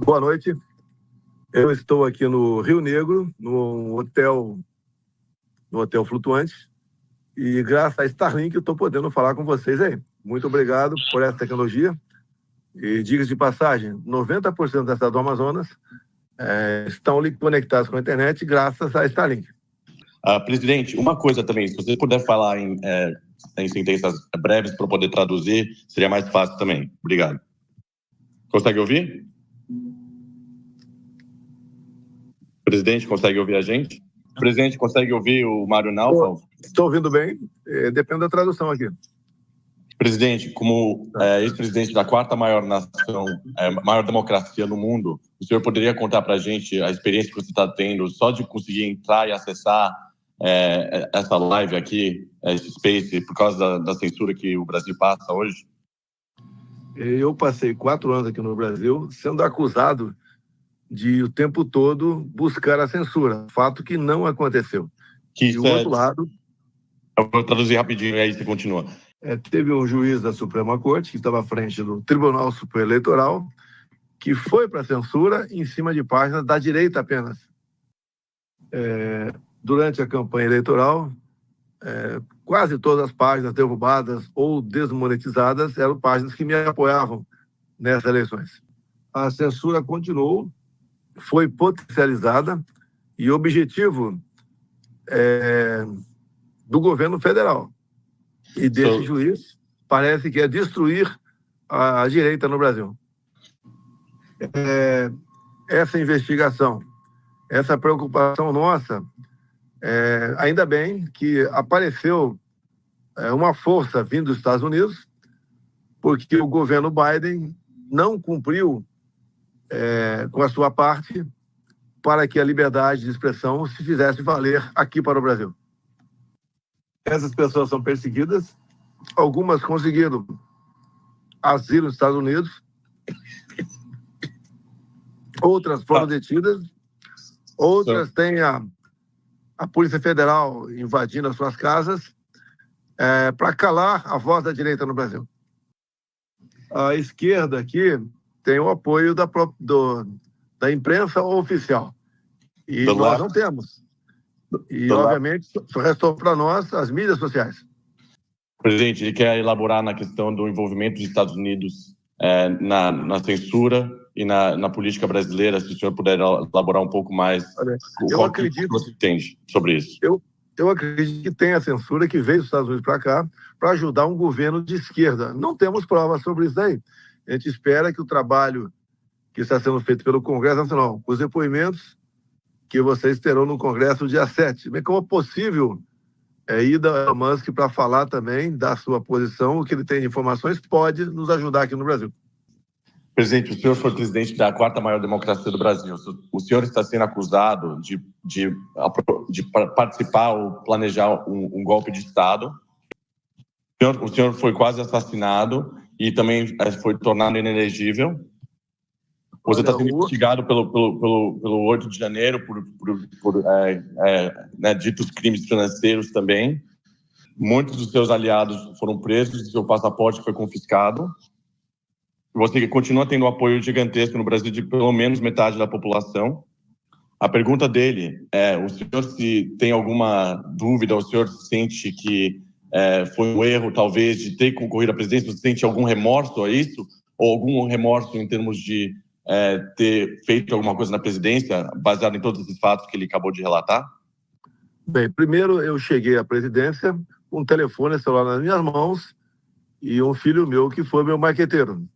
Boa noite. Eu estou aqui no Rio Negro, no hotel flutuante, e graças a Starlink eu estou podendo falar com vocês aí. Muito obrigado por essa tecnologia. E diga de passagem, 90% das cidades do Amazonas estão conectadas com a internet graças a Starlink. Presidente, uma coisa também, se você puder falar em sentenças breves para poder traduzir, seria mais fácil também. Obrigado. Consegue ouvir? Presidente, consegue ouvir a gente? Presidente, consegue ouvir o Mário Naufal? Estou ouvindo bem, depende da tradução aqui. Presidente, como ex-presidente da quarta maior nação, maior democracia no mundo, o senhor poderia contar para a gente a experiência que você está tendo só de conseguir entrar e acessar essa live aqui, esse space, por causa da censura que o Brasil passa hoje? Eu passei 4 anos aqui no Brasil sendo acusado de o tempo todo buscar a censura, fato que não aconteceu. E o outro lado... Eu vou traduzir rapidinho e aí você continua. Teve um juiz da Suprema Corte, que estava à frente do Tribunal Superior Eleitoral, que foi para a censura em cima de páginas da direita apenas. Durante a campanha eleitoral, quase todas as páginas derrubadas ou desmonetizadas eram páginas que me apoiavam nessas eleições. A censura continuou, foi potencializada e o objetivo do governo federal e desse juiz parece que é destruir a direita no Brasil. Essa investigação, essa preocupação nossa, ainda bem que apareceu uma força vindo dos Estados Unidos, porque o governo Biden não cumpriu com a sua parte para que a liberdade de expressão se fizesse valer aqui para o Brasil. Essas pessoas são perseguidas, algumas conseguiram asilo nos Estados Unidos, outras foram detidas, outras têm a Polícia Federal invadindo as suas casas para calar a voz da direita no Brasil. A esquerda aqui tem o apoio da imprensa oficial, e nós não temos. E, obviamente, só restou para nós as mídias sociais. Presidente, ele quer elaborar na questão do envolvimento dos Estados Unidos na censura e na política brasileira, se o senhor puder elaborar um pouco mais. Eu acredito que você entende sobre isso. Eu acredito que tem a censura que veio dos Estados Unidos para cá para ajudar um governo de esquerda. Não temos provas sobre isso daí. A gente espera que o trabalho que está sendo feito pelo Congresso Nacional, os depoimentos que vocês terão no Congresso dia 7. Bem, como é possível ir da Elon Musk para falar também da sua posição, o que ele tem de informações, pode nos ajudar aqui no Brasil. Presidente, o senhor foi presidente da quarta maior democracia do Brasil. O senhor está sendo acusado de participar ou planejar um golpe de Estado. O senhor foi quase assassinado e também foi tornado inelegível. Você está sendo investigado pelo 8 de janeiro por ditos crimes financeiros também. Muitos dos seus aliados foram presos e seu passaporte foi confiscado. Você continua tendo um apoio gigantesco no Brasil de pelo menos metade da população. A pergunta dele é: o senhor se tem alguma dúvida, o senhor sente que foi um erro, talvez, de ter concorrido à presidência? Você sente algum remorso a isso? Ou algum remorso em termos de ter feito alguma coisa na presidência, baseado em todos esses fatos que ele acabou de relatar? Bem, primeiro eu cheguei à presidência com um telefone celular nas minhas mãos e um filho meu que foi meu marqueteiro.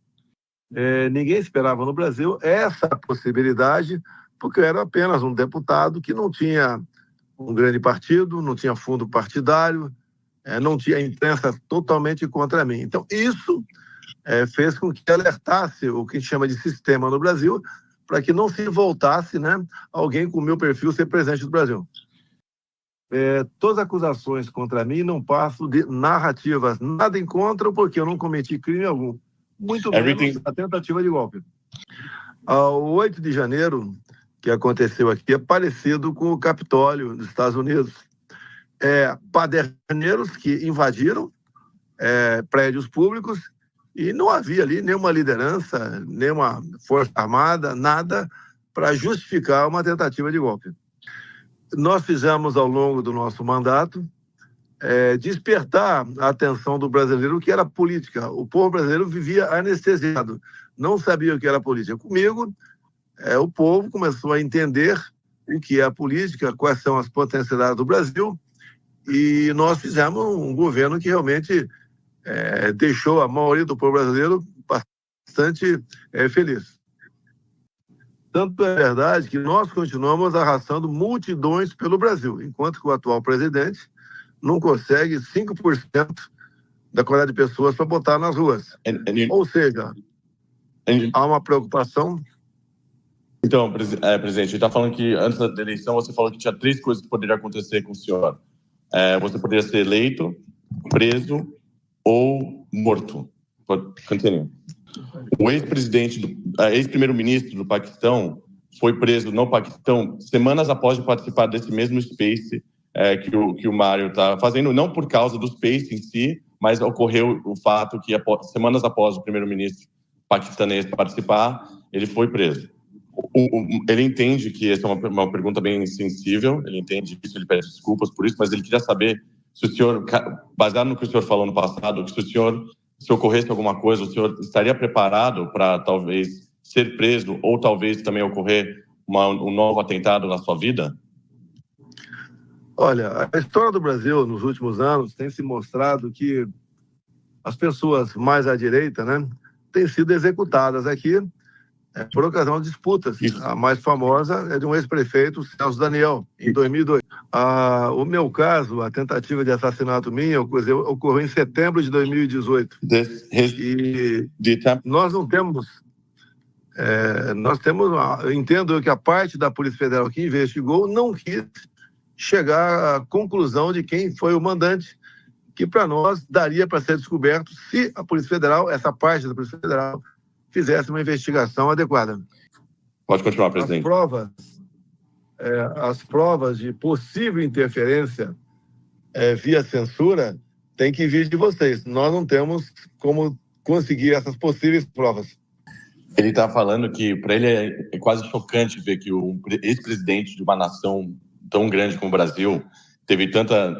Ninguém esperava no Brasil essa possibilidade, porque eu era apenas um deputado que não tinha um grande partido, não tinha fundo partidário, não tinha imprensa totalmente contra mim. Então, isso fez com que alertasse o que a gente chama de sistema no Brasil, para que não se voltasse, alguém com o meu perfil ser presidente do Brasil. Todas as acusações contra mim não passam de narrativas, nada em contra, porque eu não cometi crime algum, muito menos a tentativa de golpe. O 8 de janeiro, que aconteceu aqui, é parecido com o Capitólio dos Estados Unidos. Paderneiros que invadiram prédios públicos E não havia ali nenhuma liderança, nenhuma força armada, nada para justificar uma tentativa de golpe. Nós fizemos, ao longo do nosso mandato, despertar a atenção do brasileiro, que era política. O povo brasileiro vivia anestesiado, não sabia o que era política. Comigo, o povo começou a entender o que é a política, quais são as potencialidades do Brasil, e nós fizemos um governo que realmente deixou a maioria do povo brasileiro bastante feliz. Tanto é verdade que nós continuamos arrastando multidões pelo Brasil, enquanto que o atual presidente não consegue 5% da quantidade de pessoas para botar nas ruas. Ou seja, há uma preocupação. Então, presidente, está falando que antes da eleição você falou que tinha 3 coisas que poderiam acontecer com o senhor. Você poderia ser eleito, preso ou morto. Continue. O ex-primeiro-ministro do Paquistão foi preso no Paquistão semanas após participar desse mesmo Space que o Mário está fazendo, não por causa do Space em si, mas ocorreu o fato que semanas após o primeiro-ministro paquistanês participar, ele foi preso. Ele entende que essa é uma pergunta bem sensível, ele entende isso, ele pede desculpas por isso, mas ele queria saber se o senhor, baseado no que o senhor falou no passado, se ocorresse alguma coisa, o senhor estaria preparado para talvez ser preso ou talvez também ocorrer um novo atentado na sua vida? Olha, a história do Brasil nos últimos anos tem se mostrado que as pessoas mais à direita, né, têm sido executadas aqui por ocasião de disputas. Isso. A mais famosa é de um ex-prefeito, Celso Daniel, em 2002. O meu caso, a tentativa de assassinato minha, ocorreu em setembro de 2018. E nós não temos... eu entendo que a parte da Polícia Federal que investigou não quis chegar à conclusão de quem foi o mandante, que para nós daria para ser descoberto se a Polícia Federal, essa parte da Polícia Federal, fizesse uma investigação adequada. Pode continuar, presidente. As provas de possível interferência via censura têm que vir de vocês. Nós não temos como conseguir essas possíveis provas. Ele está falando que para ele é quase chocante ver que o ex-presidente de uma nação tão grande como o Brasil teve tanta,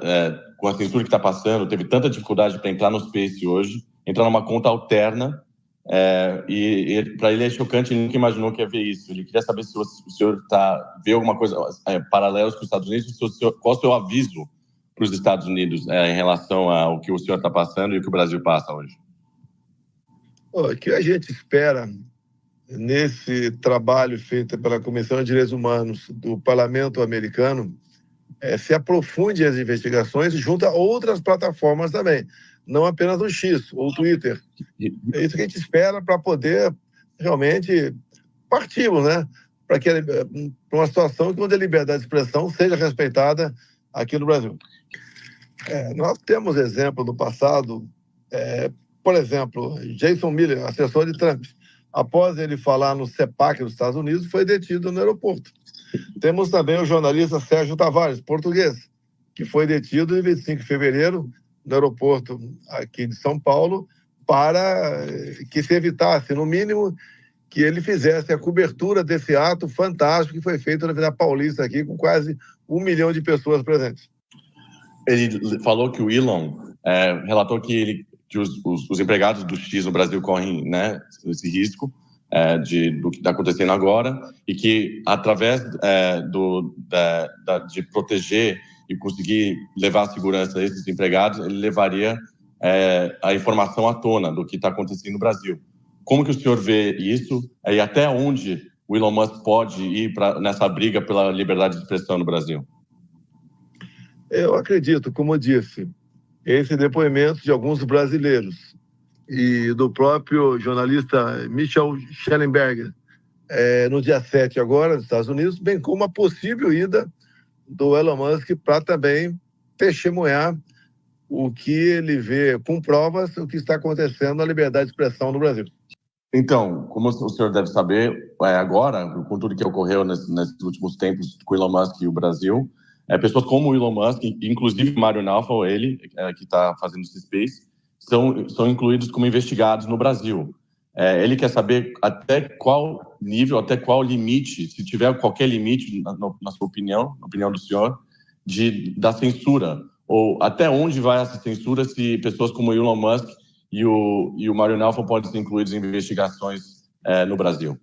com a censura que está passando, teve tanta dificuldade para entrar no Space hoje, entrar numa conta alterna. E para ele é chocante, ele nunca imaginou que ia ver isso. Ele queria saber se o senhor vê alguma coisa paralela com os Estados Unidos, qual o seu aviso para os Estados Unidos em relação ao que o senhor está passando e o que o Brasil passa hoje. O que a gente espera nesse trabalho feito pela Comissão de Direitos Humanos do Parlamento americano se aprofunde as investigações junto a outras plataformas também, não apenas o X ou o Twitter. É isso que a gente espera para poder realmente partirmos, né? Para uma situação onde a liberdade de expressão seja respeitada aqui no Brasil. Nós temos exemplo do passado, por exemplo, Jason Miller, assessor de Trump, após ele falar no CEPAC dos Estados Unidos, foi detido no aeroporto. Temos também o jornalista Sérgio Tavares, português, que foi detido em 25 de fevereiro no aeroporto aqui de São Paulo, para que se evitasse, no mínimo, que ele fizesse a cobertura desse ato fantástico que foi feito na Avenida Paulista aqui, com quase 1 milhão de pessoas presentes. Ele falou que o Elon relatou que os empregados do X no Brasil correm, né, esse risco do que está acontecendo agora, e que através de proteger e conseguir levar a segurança a esses empregados, ele levaria a informação à tona do que está acontecendo no Brasil. Como que o senhor vê isso e até onde o Elon Musk pode ir nessa briga pela liberdade de expressão no Brasil? Eu acredito, como eu disse, esse depoimento de alguns brasileiros e do próprio jornalista Michel Schellenberger, no dia 7 agora, nos Estados Unidos, bem como a possível ida do Elon Musk para também testemunhar o que ele vê com provas, o que está acontecendo na liberdade de expressão no Brasil. Então, como o senhor deve saber, agora, com tudo que ocorreu nesses últimos tempos com o Elon Musk e o Brasil, pessoas como o Elon Musk, inclusive Mário Naufal, ele, que está fazendo esse Space, são incluídos como investigados no Brasil. Ele quer saber até qual nível, até qual limite, se tiver qualquer limite, na sua opinião, na opinião do senhor, da censura, ou até onde vai essa censura se pessoas como Elon Musk e o Mário Nelson podem ser incluídos em investigações no Brasil.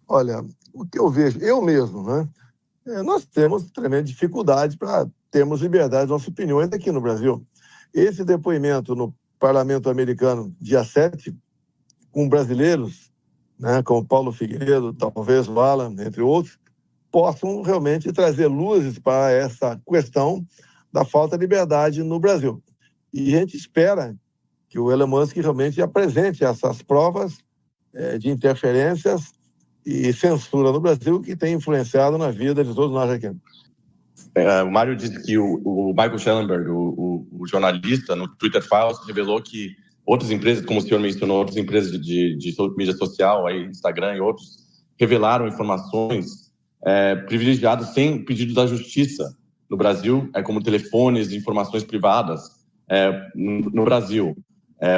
Olha, o que eu vejo, eu mesmo, né? Nós temos tremenda dificuldade para termos liberdade das nossas opiniões aqui no Brasil. Esse depoimento no Parlamento americano, dia 7, com brasileiros, né, como Paulo Figueiredo, talvez o Alan, entre outros, possam realmente trazer luzes para essa questão da falta de liberdade no Brasil. E a gente espera que o Elon Musk realmente apresente essas provas de interferências e censura no Brasil que tem influenciado na vida de todos nós aqui. O Mário disse que o Michael Schellenberg, o jornalista, no Twitter Files, revelou que outras empresas, como o senhor mencionou, outras empresas de mídia social, aí, Instagram e outros, revelaram informações privilegiadas sem pedido da justiça no Brasil, como telefones de informações privadas no Brasil.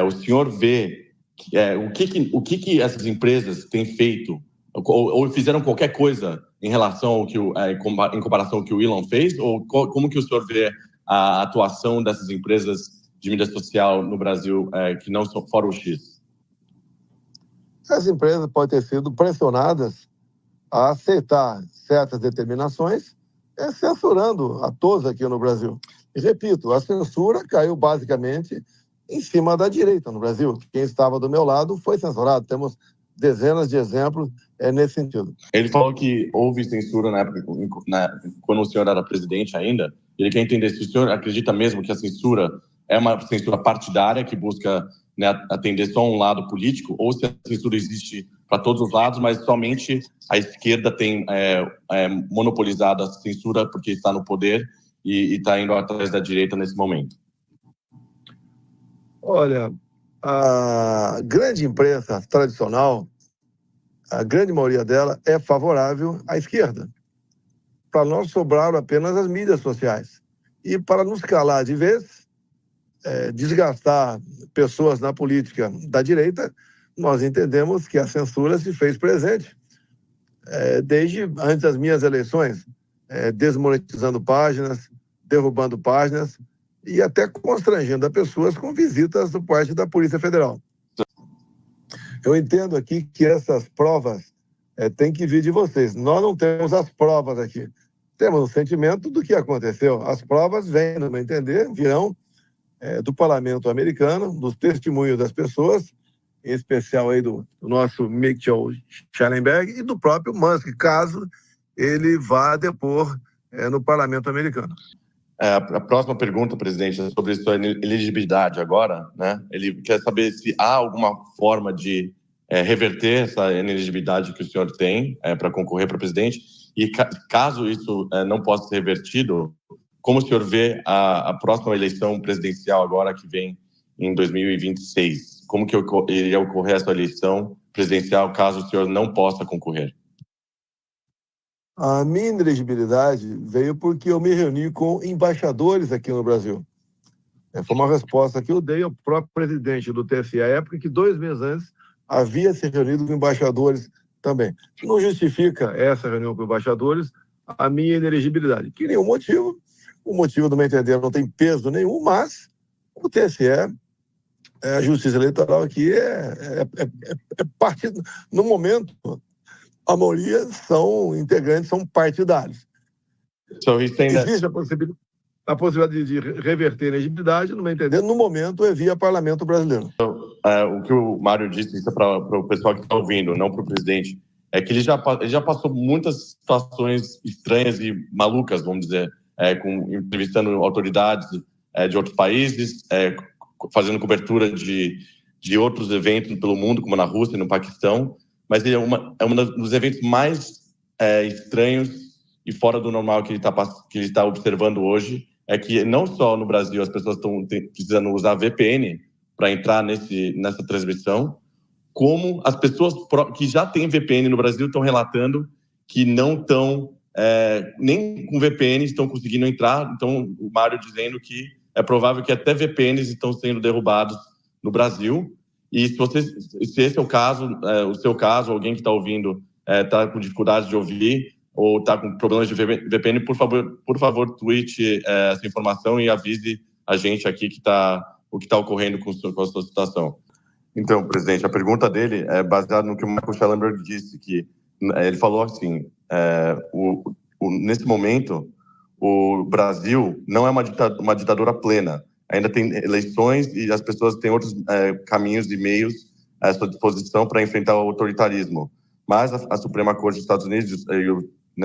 O senhor vê o que essas empresas têm feito ou fizeram qualquer coisa em relação ao que em comparação ao que o Elon fez, ou como que o senhor vê a atuação dessas empresas de mídia social no Brasil que não são fora o X? As empresas podem ter sido pressionadas a aceitar certas determinações, censurando a todos aqui no Brasil. E repito, a censura caiu basicamente em cima da direita no Brasil. Quem estava do meu lado foi censurado. Temos dezenas de exemplos nesse sentido. Ele falou que houve censura na época, quando o senhor era presidente ainda. Ele quer entender se o senhor acredita mesmo que a censura é uma censura partidária que busca, né, atender só um lado político, ou se a censura existe para todos os lados, mas somente a esquerda tem monopolizado a censura porque está no poder e está indo atrás da direita nesse momento. Olha, a grande imprensa tradicional, a grande maioria dela é favorável à esquerda. Para nós sobraram apenas as mídias sociais. E para nos calar de vez, desgastar pessoas na política da direita, nós entendemos que a censura se fez presente desde antes das minhas eleições, desmonetizando páginas, derrubando páginas e até constrangendo as pessoas com visitas por parte da Polícia Federal. Eu entendo aqui que essas provas têm que vir de vocês. Nós não temos as provas aqui. Temos um sentimento do que aconteceu. As provas vêm, no meu entender, virão do Parlamento americano, dos testemunhos das pessoas, em especial aí do nosso Michael Schellenberg e do próprio Musk, caso ele vá depor no Parlamento americano. A próxima pergunta, presidente, é sobre sua elegibilidade agora, né? Ele quer saber se há alguma forma de reverter essa inelegibilidade que o senhor tem para concorrer para presidente e caso isso não possa ser revertido, como o senhor vê a próxima eleição presidencial agora que vem em 2026? Como que iria ocorrer essa eleição presidencial caso o senhor não possa concorrer? A minha inelegibilidade veio porque eu me reuni com embaixadores aqui no Brasil. Foi uma resposta que eu dei ao próprio presidente do TSE à época, que 2 meses antes havia se reunido com embaixadores também. Não justifica essa reunião com embaixadores a minha inelegibilidade. Que nenhum motivo. O motivo, do meu entender, não tem peso nenhum, mas o TSE, a Justiça Eleitoral aqui é partido. No momento, a maioria são integrantes, são partidários. Existe a possibilidade de reverter a elegibilidade, no meu entender, no momento é via Parlamento Brasileiro. O que o Mário disse, isso é para o pessoal que está ouvindo, não para o presidente, é que ele já passou muitas situações estranhas e malucas, vamos dizer, entrevistando autoridades de outros países, fazendo cobertura de outros eventos pelo mundo, como na Rússia e no Paquistão, mas ele é um dos eventos mais estranhos e fora do normal que ele está observando hoje, é que não só no Brasil as pessoas estão precisando usar VPN para entrar nessa transmissão, como as pessoas que já têm VPN no Brasil estão relatando que não estão, nem com VPN estão conseguindo entrar. Então, o Mário dizendo que é provável que até VPNs estão sendo derrubados no Brasil. E se esse é o caso, o seu caso, alguém que está ouvindo está com dificuldade de ouvir ou está com problemas de VPN, por favor, tweete essa informação e avise a gente aqui o que está ocorrendo com a sua situação. Então, presidente, a pergunta dele é baseada no que o Michael Schellenberg disse, que ele falou assim, nesse momento, o Brasil não é uma ditadura plena. Ainda tem eleições e as pessoas têm outros caminhos e meios à sua disposição para enfrentar o autoritarismo. Mas a Suprema Corte dos Estados Unidos e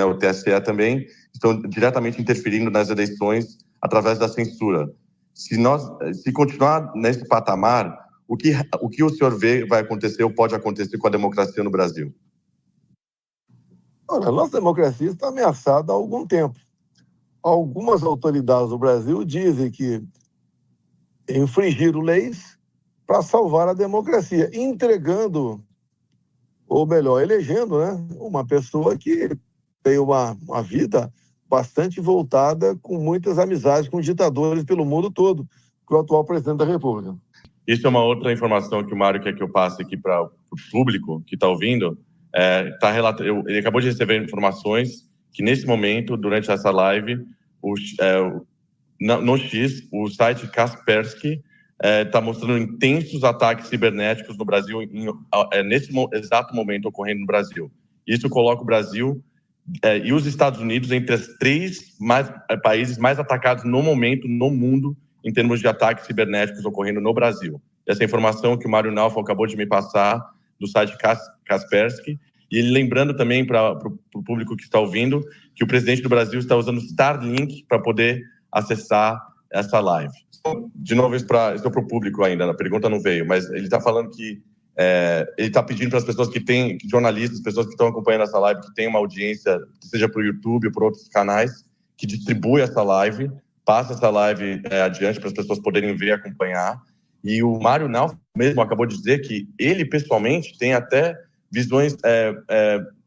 o TSE também estão diretamente interferindo nas eleições através da censura. Se continuar nesse patamar, o que o senhor vê vai acontecer ou pode acontecer com a democracia no Brasil? Olha, a nossa democracia está ameaçada há algum tempo. Algumas autoridades do Brasil dizem que infringiram leis para salvar a democracia, entregando, ou melhor, elegendo, né, uma pessoa que tem uma vida bastante voltada, com muitas amizades com ditadores pelo mundo todo, que é o atual presidente da República. Isso é uma outra informação que o Mário quer que eu passe aqui para o público que está ouvindo. Ele acabou de receber informações que, nesse momento, durante essa live, no X, o site Kaspersky está mostrando intensos ataques cibernéticos no Brasil, nesse exato momento ocorrendo no Brasil. Isso coloca o Brasil e os Estados Unidos entre os 3 países mais atacados no momento no mundo, em termos de ataques cibernéticos ocorrendo no Brasil. Essa informação que o Mário Naufal acabou de me passar do site Kaspersky, e ele lembrando também para o público que está ouvindo que o presidente do Brasil está usando Starlink para poder acessar essa live. De novo, isso é para o público ainda, a pergunta não veio, mas ele está falando que ele está pedindo para as pessoas jornalistas, pessoas que estão acompanhando essa live, que têm uma audiência, seja por YouTube ou por outros canais, que distribui essa live, passa essa live adiante para as pessoas poderem ver e acompanhar. E o Mário Naufal mesmo acabou de dizer que ele, pessoalmente, tem até visões,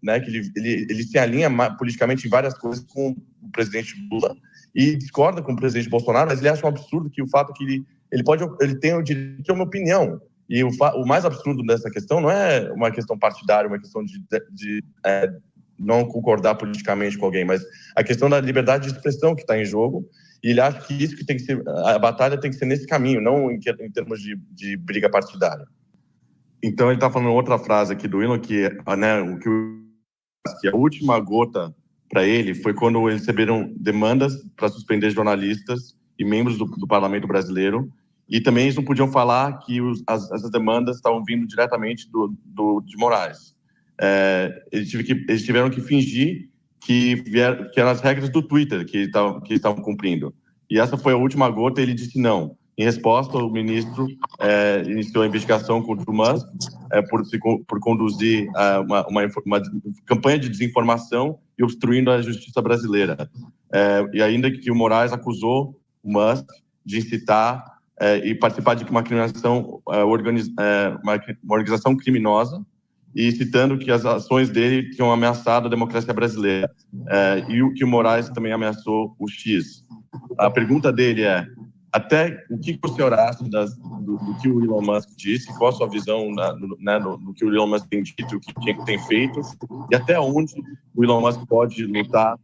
né, que ele se alinha politicamente em várias coisas com o presidente Lula e discorda com o presidente Bolsonaro, mas ele acha um absurdo que o fato que ele tem o direito de ter uma opinião. E o mais absurdo dessa questão não é uma questão partidária, uma questão de não concordar politicamente com alguém, mas a questão da liberdade de expressão que está em jogo. E ele acha que isso que tem que ser, a batalha tem que ser nesse caminho, não em termos de briga partidária. Então ele está falando outra frase aqui do Elon, que a última gota para ele foi quando eles receberam demandas para suspender jornalistas e membros do Parlamento brasileiro, e também eles não podiam falar que essas demandas estavam vindo diretamente de Moraes. Eles tiveram que fingir que eram as regras do Twitter que estavam cumprindo. E essa foi a última gota, e ele disse não. Em resposta, o ministro iniciou a investigação contra o Musk por conduzir uma campanha de desinformação e obstruindo a justiça brasileira. E ainda que o Moraes acusou o Musk de incitar e participar de uma organização criminosa, e citando que as ações dele tinham ameaçado a democracia brasileira. E o que o Moraes também ameaçou o X. A pergunta dele é: até o que o senhor acha do que o Elon Musk disse? Qual a sua visão do que o Elon Musk tem dito, o que tem feito? E até onde o Elon Musk pode lutar,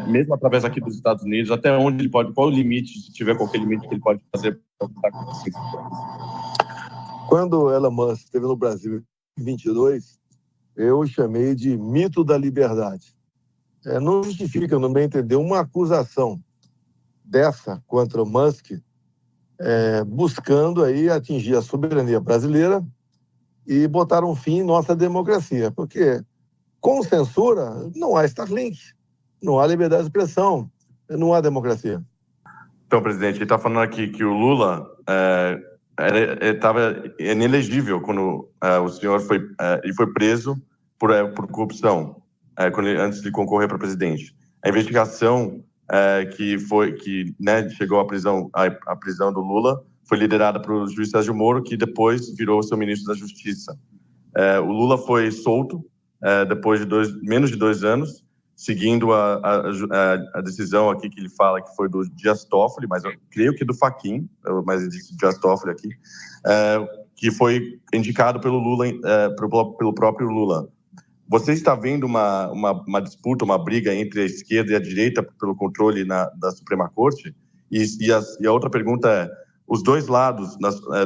mesmo através aqui dos Estados Unidos, até onde ele pode, qual o limite, se tiver qualquer limite que ele pode fazer para lutar com isso? Quando o Elon Musk esteve no Brasil em 22, eu chamei de mito da liberdade. Não justifica, no meu entender, uma acusação dessa contra o Musk, buscando aí atingir a soberania brasileira e botar um fim em nossa democracia, porque com censura não há Starlink, não há liberdade de expressão, não há democracia. Então, presidente, ele está falando aqui que o Lula estava inelegível quando o senhor foi preso por corrupção, antes de concorrer para presidente. A investigação que chegou à prisão do Lula foi liderada pelo juiz Sérgio Moro, que depois virou seu ministro da Justiça. O Lula foi solto depois de menos de 2 anos, seguindo a decisão aqui que ele fala que foi do Dias Toffoli, mas eu creio que do Fachin, mas ele disse Dias Toffoli aqui, que foi indicado pelo Lula, pelo próprio Lula. Você está vendo uma disputa, uma briga entre a esquerda e a direita pelo controle da Suprema Corte? E a outra pergunta é, os dois lados,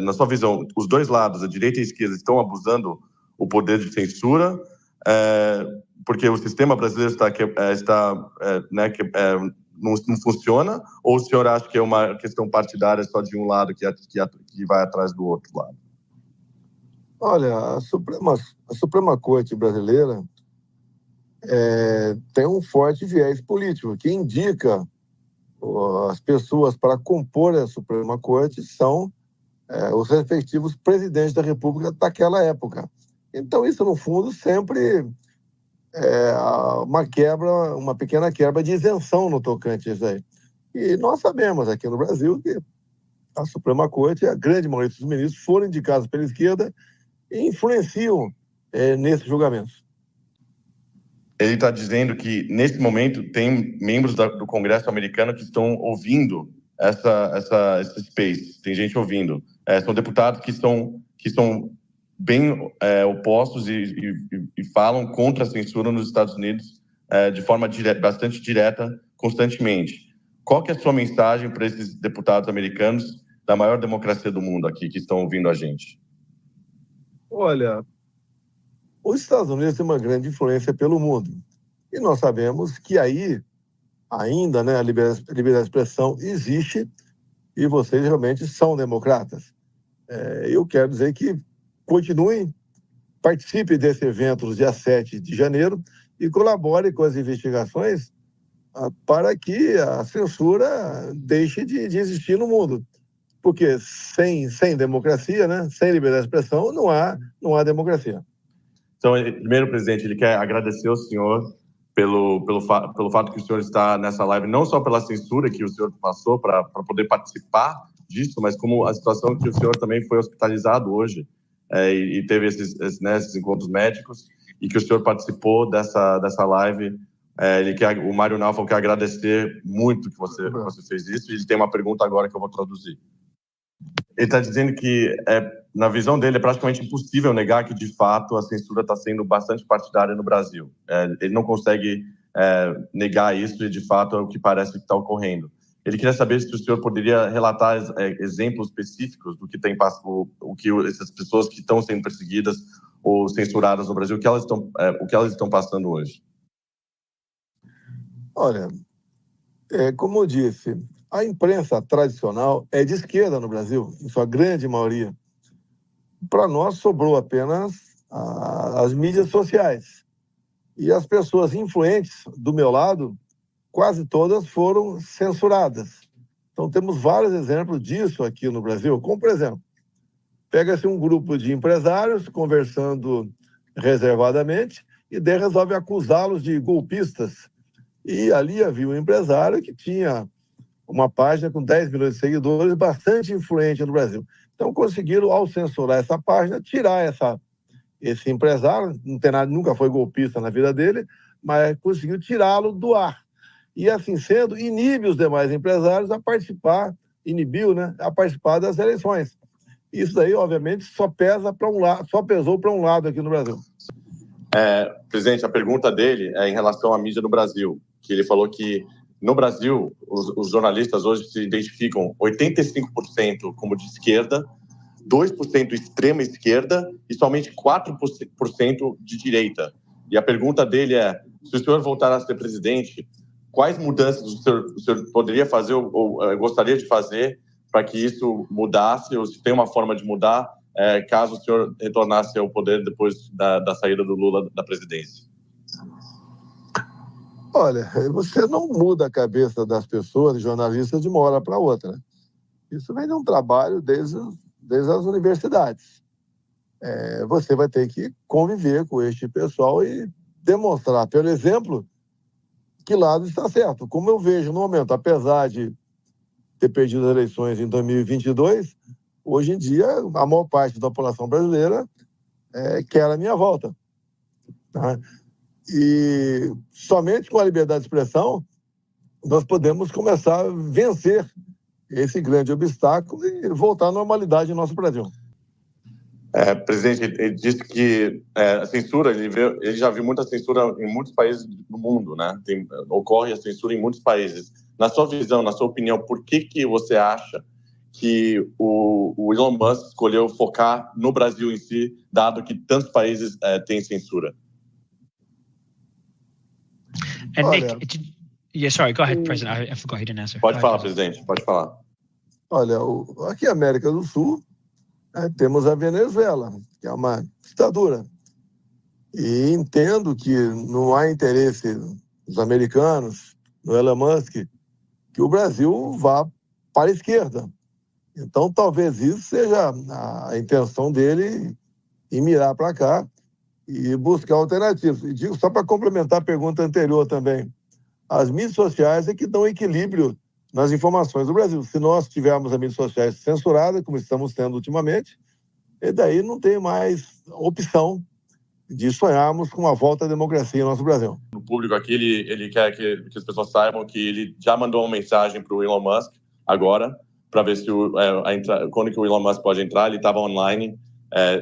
na sua visão, os dois lados, a direita e a esquerda, estão abusando o poder de censura, porque o sistema brasileiro não funciona, ou o senhor acha que é uma questão partidária só de um lado que vai atrás do outro lado? Olha, a Suprema Corte brasileira tem um forte viés político, que indica as pessoas para compor a Suprema Corte são os respectivos presidentes da República daquela época. Então, isso, no fundo, sempre uma pequena quebra de isenção no tocante a isso aí. E nós sabemos aqui no Brasil que a Suprema Corte, a grande maioria dos ministros foram indicados pela esquerda e influenciam nesses julgamentos. Ele está dizendo que, nesse momento, tem membros do Congresso americano que estão ouvindo esse space. Tem gente ouvindo. São deputados que são bem opostos e falam contra a censura nos Estados Unidos de forma bastante direta, constantemente. Qual que é a sua mensagem para esses deputados americanos da maior democracia do mundo aqui, que estão ouvindo a gente? Olha, os Estados Unidos têm uma grande influência pelo mundo. E nós sabemos que aí, ainda, a liberdade de expressão existe e vocês realmente são democratas. Eu quero dizer que continuem, participem desse evento no dia 7 de janeiro e colaborem com as investigações para que a censura deixe de existir no mundo. Porque sem democracia, sem liberdade de expressão, não há democracia. Então, primeiro, presidente, ele quer agradecer ao senhor pelo fato que o senhor está nessa live, não só pela censura que o senhor passou para poder participar disso, mas como a situação que o senhor também foi hospitalizado hoje e teve esses encontros médicos e que o senhor participou dessa live. O Mário Naufal quer agradecer muito que você fez isso e ele tem uma pergunta agora que eu vou traduzir. Ele está dizendo que, na visão dele, é praticamente impossível negar que, de fato, a censura está sendo bastante partidária no Brasil. Ele não consegue negar isso e, de fato, é o que parece que está ocorrendo. Ele queria saber se o senhor poderia relatar exemplos específicos do que essas pessoas que estão sendo perseguidas ou censuradas no Brasil, o que elas estão passando hoje. Olha, como eu disse, a imprensa tradicional é de esquerda no Brasil, em sua grande maioria. Para nós sobrou apenas as mídias sociais. E as pessoas influentes do meu lado, quase todas foram censuradas. Então temos vários exemplos disso aqui no Brasil, como, por exemplo, pega-se um grupo de empresários conversando reservadamente e daí resolve acusá-los de golpistas. E ali havia um empresário que tinha uma página com 10 milhões de seguidores, bastante influente no Brasil. Então conseguiram, ao censurar essa página, tirar esse empresário, não tem nada, nunca foi golpista na vida dele, mas conseguiu tirá-lo do ar. E assim sendo, inibe os demais empresários a participar, a participar das eleições. Isso daí, obviamente, só pesou para um lado aqui no Brasil. Presidente, a pergunta dele é em relação à mídia no Brasil, que ele falou que no Brasil, os jornalistas hoje se identificam 85% como de esquerda, 2% extrema esquerda e somente 4% de direita. E a pergunta dele é, se o senhor voltar a ser presidente, quais mudanças o senhor poderia fazer ou gostaria de fazer para que isso mudasse, ou se tem uma forma de mudar, caso o senhor retornasse ao poder depois da saída do Lula da presidência? Olha, você não muda a cabeça das pessoas, jornalistas, de uma hora para outra. Isso vem de um trabalho desde as universidades. Você vai ter que conviver com este pessoal e demonstrar, pelo exemplo, que lado está certo. Como eu vejo no momento, apesar de ter perdido as eleições em 2022, hoje em dia a maior parte da população brasileira quer a minha volta. Tá? E somente com a liberdade de expressão nós podemos começar a vencer esse grande obstáculo e voltar à normalidade no nosso Brasil. Presidente, ele disse que a censura, ele já viu muita censura em muitos países do mundo, né? Ocorre a censura em muitos países. Na sua visão, na sua opinião, por que você acha que o Elon Musk escolheu focar no Brasil em si, dado que tantos países têm censura? Olha, Nick, sorry, go ahead, President. I forgot he didn't answer. Pode falar, presidente, pode falar. Olha, aqui na América do Sul, temos a Venezuela, que é uma ditadura. E entendo que não há interesse dos americanos, do Elon Musk, que o Brasil vá para a esquerda. Então, talvez isso seja a intenção dele em mirar para cá e buscar alternativas. E digo, só para complementar a pergunta anterior também, as mídias sociais é que dão equilíbrio nas informações do Brasil. Se nós tivermos as mídias sociais censuradas, como estamos tendo ultimamente, e daí não tem mais opção de sonharmos com uma volta à democracia no nosso Brasil. O público aqui, ele quer que as pessoas saibam que ele já mandou uma mensagem para o Elon Musk agora, para ver se quando que o Elon Musk pode entrar. Ele estava online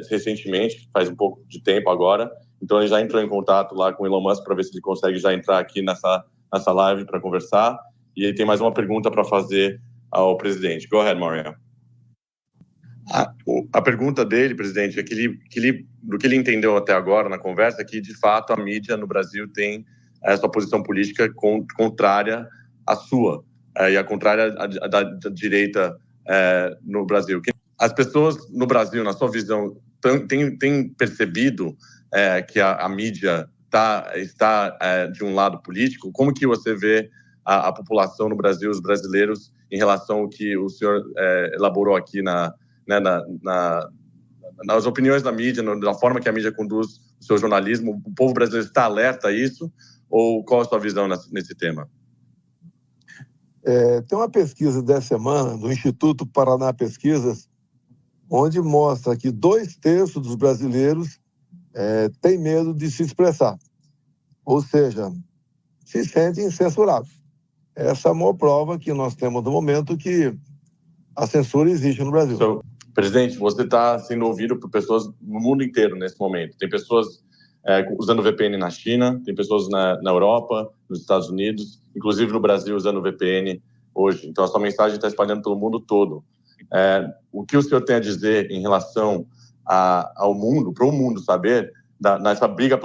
recentemente, faz um pouco de tempo agora, então ele já entrou em contato lá com o Elon Musk para ver se ele consegue já entrar aqui nessa live para conversar. E ele tem mais uma pergunta para fazer ao presidente. Go ahead, Mario. A pergunta dele, presidente, é do que ele entendeu até agora na conversa, é que, de fato, a mídia no Brasil tem essa posição política contrária à sua, e a contrária da direita no Brasil. As pessoas no Brasil, na sua visão, têm percebido que a mídia está de um lado político? Como que você vê a população no Brasil, os brasileiros, em relação ao que o senhor elaborou aqui nas opiniões da mídia, na forma que a mídia conduz o seu jornalismo? O povo brasileiro está alerta a isso? Ou qual a sua visão nesse tema? Tem uma pesquisa dessa semana do Instituto Paraná Pesquisas, onde mostra que 2/3 dos brasileiros têm medo de se expressar. Ou seja, se sentem censurados. Essa é a maior prova que nós temos no momento que a censura existe no Brasil. Presidente, você está sendo ouvido por pessoas no mundo inteiro nesse momento. Tem pessoas usando VPN na China, tem pessoas na Europa, nos Estados Unidos, inclusive no Brasil usando VPN hoje. Então, a sua mensagem está espalhando pelo mundo todo. O que o senhor tem a dizer em relação ao mundo, para o mundo saber, nessa briga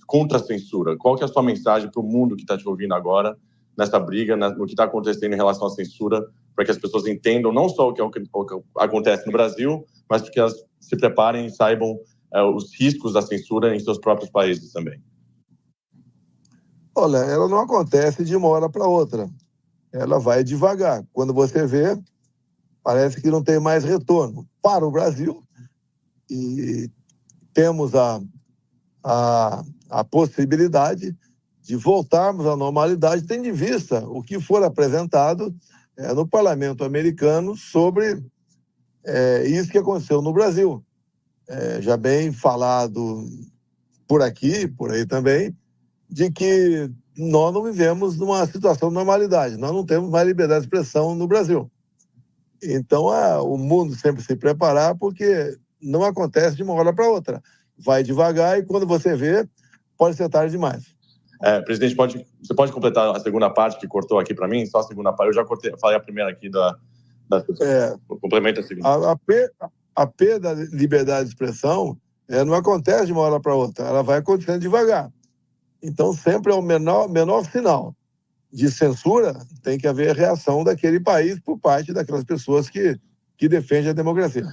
contra a censura? Qual que é a sua mensagem para o mundo que está te ouvindo agora, nessa briga, no que está acontecendo em relação à censura, para que as pessoas entendam não só o que acontece no Brasil, mas para que elas se preparem e saibam os riscos da censura em seus próprios países também? Olha, ela não acontece de uma hora para outra. Ela vai devagar. Quando você vê, parece que não tem mais retorno para o Brasil. E temos a possibilidade de voltarmos à normalidade, tendo em vista o que for apresentado no parlamento americano sobre isso que aconteceu no Brasil. Já bem falado por aqui, por aí também, de que nós não vivemos numa situação de normalidade, nós não temos mais liberdade de expressão no Brasil. Então, o mundo sempre se preparar, porque não acontece de uma hora para outra. Vai devagar e quando você vê, pode ser tarde demais. Presidente, você pode completar a segunda parte que cortou aqui para mim? Só a segunda parte. Eu já falei a primeira aqui complementa a segunda. A perda da liberdade de expressão não acontece de uma hora para outra, ela vai acontecendo devagar. Então, sempre é o menor sinal de censura, tem que haver reação daquele país por parte daquelas pessoas que defendem a democracia.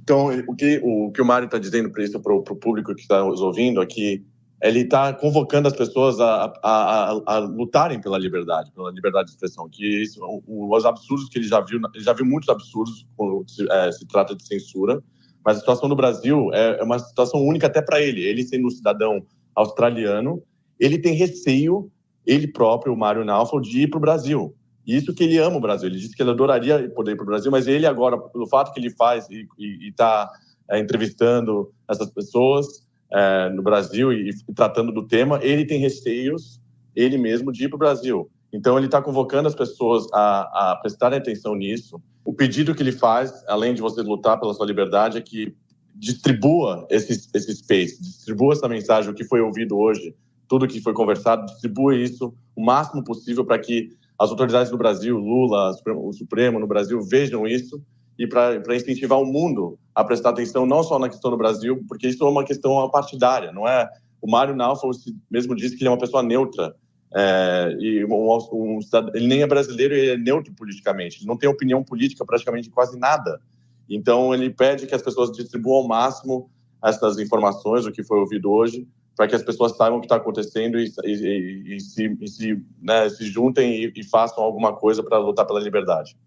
Então, o que o Mário está dizendo para isso, para o público que está nos ouvindo aqui, ele está convocando as pessoas a lutarem pela liberdade de expressão, que os absurdos que ele já viu muitos absurdos quando se trata de censura, mas a situação do Brasil é uma situação única até para ele sendo um cidadão australiano, ele tem receio, ele próprio, o Mário Naufal, de ir para o Brasil. E isso que ele ama o Brasil, ele disse que ele adoraria poder ir para o Brasil, mas ele agora, pelo fato que ele faz e está entrevistando essas pessoas, no Brasil e tratando do tema, ele tem receios, ele mesmo, de ir para o Brasil. Então, ele está convocando as pessoas a prestarem atenção nisso. O pedido que ele faz, além de você lutar pela sua liberdade, é que distribua esse space, distribua essa mensagem, o que foi ouvido hoje, tudo que foi conversado, distribua isso o máximo possível para que as autoridades do Brasil, Lula, o Supremo no Brasil, vejam isso e para incentivar o mundo a prestar atenção não só na questão do Brasil, porque isso é uma questão partidária, não é? O Mário Naufal mesmo disse que ele é uma pessoa neutra, ele nem é brasileiro e ele é neutro politicamente, ele não tem opinião política praticamente quase nada. Então ele pede que as pessoas distribuam ao máximo essas informações, o que foi ouvido hoje, para que as pessoas saibam o que está acontecendo e se juntem e façam alguma coisa para lutar pela liberdade.